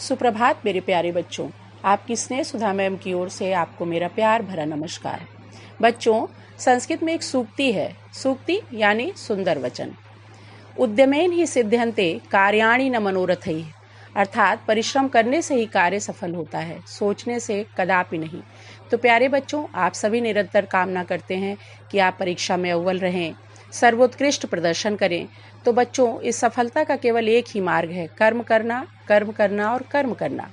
सुप्रभात मेरे प्यारे बच्चों। आपकी स्नेह सुधा मैम की ओर से आपको मेरा प्यार भरा नमस्कार। बच्चों, संस्कृत में एक सूक्ति है। सूक्ति यानी सुंदर वचन। उद्यमेन ही सिद्ध्यन्ते कार्याणि न मनोरथैः, अर्थात परिश्रम करने से ही कार्य सफल होता है, सोचने से कदापि नहीं। तो प्यारे बच्चों, आप सभी निरंतर कामना करते हैं कि आप परीक्षा में अव्वल रहें, सर्वोत्कृष्ट प्रदर्शन करें। तो बच्चों, इस सफलता का केवल एक ही मार्ग है, कर्म करना, कर्म करना और कर्म करना।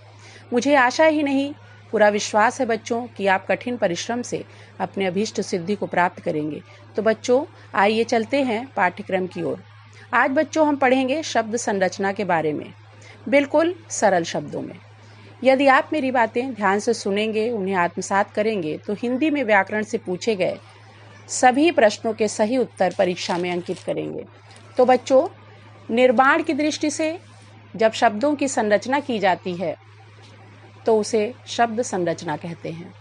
मुझे आशा ही नहीं, पूरा विश्वास है बच्चों कि आप कठिन परिश्रम से अपने अभीष्ट सिद्धि को प्राप्त करेंगे। तो बच्चों, आइए चलते हैं पाठ्यक्रम की ओर। आज बच्चों हम पढ़ेंगे शब्द संरचना के बारे में, बिल्कुल सरल शब्दों में। यदि आप मेरी बातें ध्यान से सुनेंगे, उन्हें आत्मसात करेंगे, तो हिंदी में व्याकरण से पूछे गए सभी प्रश्नों के सही उत्तर परीक्षा में अंकित करेंगे। तो बच्चों, निर्माण की दृष्टि से जब शब्दों की संरचना की जाती है तो उसे शब्द संरचना कहते हैं।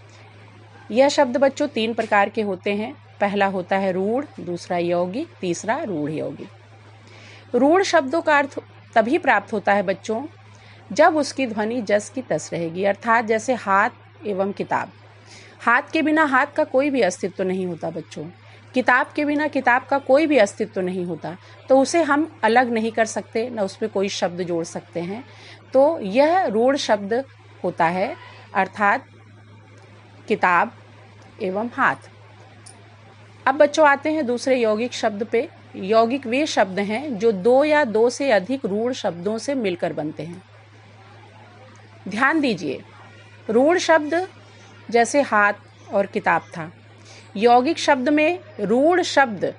यह शब्द बच्चों 3 प्रकार के होते हैं। पहला होता है रूढ़, दूसरा यौगिक, तीसरा रूढ़ यौगिक। रूढ़ शब्दों का अर्थ तभी प्राप्त होता है बच्चों जब उसकी ध्वनि जस की तस रहेगी, अर्थात जैसे हाथ एवं किताब। हाथ के बिना हाथ का कोई भी अस्तित्व नहीं होता बच्चों। किताब के बिना किताब का कोई भी अस्तित्व नहीं होता, तो उसे हम अलग नहीं कर सकते, न उसमें कोई शब्द जोड़ सकते हैं। तो यह रूढ़ शब्द होता है, अर्थात किताब एवं हाथ। अब बच्चों आते हैं दूसरे यौगिक शब्द पे। यौगिक वे शब्द हैं जो 2 या 2 से अधिक रूढ़ शब्दों से मिलकर बनते हैं। ध्यान दीजिए, रूढ़ शब्द जैसे हाथ और किताब था। यौगिक शब्द में रूढ़ शब्द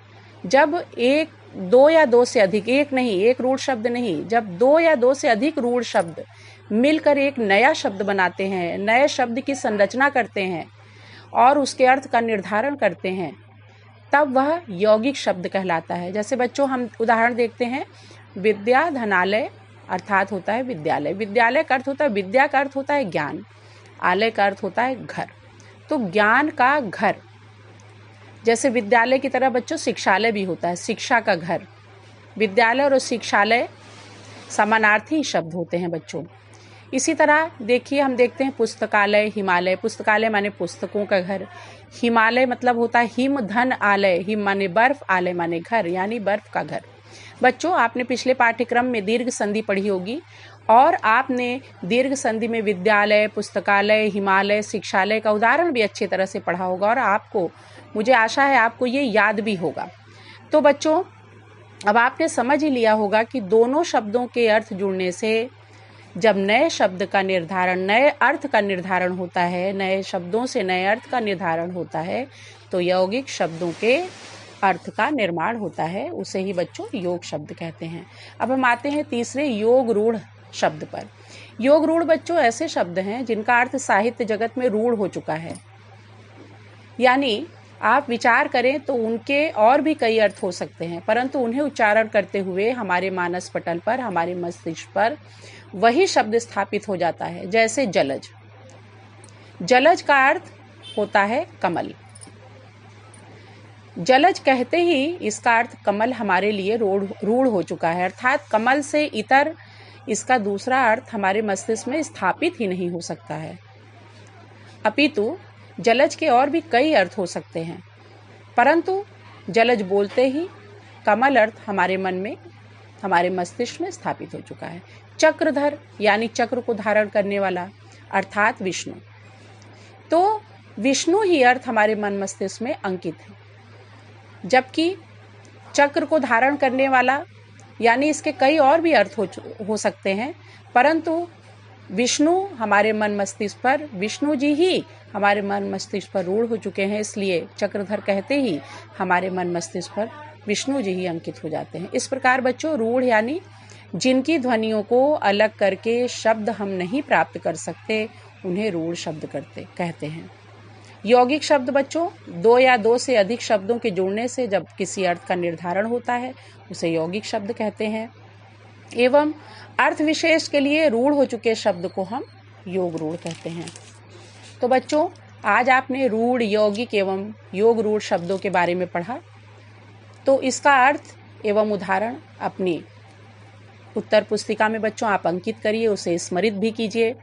जब 1, 2 या 2 से अधिक, एक नहीं, एक रूढ़ शब्द नहीं, जब 2 या 2 से अधिक रूढ़ शब्द मिलकर एक नया शब्द बनाते हैं, नए शब्द की संरचना करते हैं और उसके अर्थ का निर्धारण करते हैं, तब वह यौगिक शब्द कहलाता है। जैसे बच्चों हम उदाहरण देखते हैं, विद्या धनालय अर्थात होता है विद्यालय। विद्यालय का अर्थ होता है, विद्या का अर्थ होता है ज्ञान, आलय का अर्थ होता है घर। तो ज्ञान का घर, जैसे विद्यालय की तरह बच्चों शिक्षालय भी होता है, शिक्षा का घर। विद्यालय और शिक्षालय समानार्थी शब्द होते हैं बच्चों। इसी तरह देखिए, हम देखते हैं पुस्तकालय, हिमालय। पुस्तकालय माने पुस्तकों का घर, हिमालय मतलब होता है हिम धन आलय। हिम माने बर्फ, आलय माने घर, यानी बर्फ का घर। बच्चों, आपने पिछले पाठ्यक्रम में दीर्घ संधि पढ़ी होगी और आपने दीर्घ संधि में विद्यालय, पुस्तकालय, हिमालय, शिक्षालय का उदाहरण भी अच्छी तरह से पढ़ा होगा और आपको, मुझे आशा है आपको ये याद भी होगा। तो बच्चों, अब आपने समझ ही लिया होगा कि दोनों शब्दों के अर्थ जुड़ने से जब नए शब्द का निर्धारण, नए अर्थ का निर्धारण होता है, नए शब्दों से नए अर्थ का निर्धारण होता है, तो यौगिक शब्दों के अर्थ का निर्माण होता है। उसे ही बच्चों योग शब्द कहते हैं। अब हम आते हैं तीसरे योग रूढ़ शब्द पर। योग रूढ़ बच्चों ऐसे शब्द हैं जिनका अर्थ साहित्य जगत में रूढ़ हो चुका है, यानी आप विचार करें तो उनके और भी कई अर्थ हो सकते हैं, परंतु उन्हें उच्चारण करते हुए हमारे मानस पटल पर, हमारे मस्तिष्क पर वही शब्द स्थापित हो जाता है। जैसे जलज। जलज का अर्थ होता है कमल। जलज कहते ही इसका अर्थ कमल हमारे लिए रूढ़ हो चुका है, अर्थात कमल से इतर इसका दूसरा अर्थ हमारे मस्तिष्क में स्थापित ही नहीं हो सकता है। अपितु जलज के और भी कई अर्थ हो सकते हैं, परंतु जलज बोलते ही कमल अर्थ हमारे मन में, हमारे मस्तिष्क में स्थापित हो चुका है। चक्रधर यानी चक्र को धारण करने वाला, अर्थात विष्णु। तो विष्णु ही अर्थ हमारे मन मस्तिष्क में अंकित है, जबकि चक्र को धारण करने वाला यानी इसके कई और भी अर्थ हो सकते हैं, परंतु विष्णु हमारे मन मस्तिष्क पर, विष्णु जी ही हमारे मन मस्तिष्क पर रूढ़ हो चुके हैं, इसलिए चक्रधर कहते ही हमारे मन मस्तिष्क पर विष्णु जी ही अंकित हो जाते हैं। इस प्रकार बच्चों, रूढ़ यानी जिनकी ध्वनियों को अलग करके शब्द हम नहीं प्राप्त कर सकते, उन्हें रूढ़ शब्द कहते हैं। यौगिक शब्द बच्चों 2 या 2 से अधिक शब्दों के जुड़ने से जब किसी अर्थ का निर्धारण होता है, उसे यौगिक शब्द कहते हैं। एवं अर्थ विशेष के लिए रूढ़ हो चुके शब्द को हम योग रूढ़ कहते हैं। तो बच्चों, आज आपने रूढ़, यौगिक एवं योग रूढ़ शब्दों के बारे में पढ़ा, तो इसका अर्थ एवं उदाहरण अपनी उत्तर पुस्तिका में बच्चों आप अंकित करिए, उसे स्मरित भी कीजिए।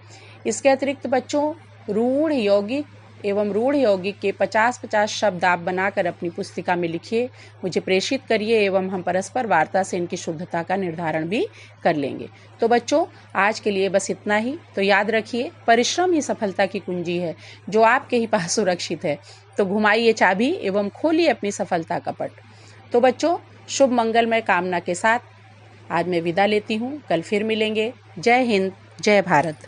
इसके अतिरिक्त बच्चों रूढ़ यौगिक एवं रूढ़ यौगिक के 50-50 शब्द आप बनाकर अपनी पुस्तिका में लिखिए, मुझे प्रेषित करिए एवं हम परस्पर वार्ता से इनकी शुद्धता का निर्धारण भी कर लेंगे। तो बच्चों आज के लिए बस इतना ही। तो याद रखिए, परिश्रम ही सफलता की कुंजी है जो आपके ही पास सुरक्षित है। तो घुमाइए चाबी एवं खोलिए अपनी सफलता का पट। तो बच्चों शुभ मंगलमय कामना के साथ आज मैं विदा लेती हूँ। कल फिर मिलेंगे। जय हिंद, जय भारत।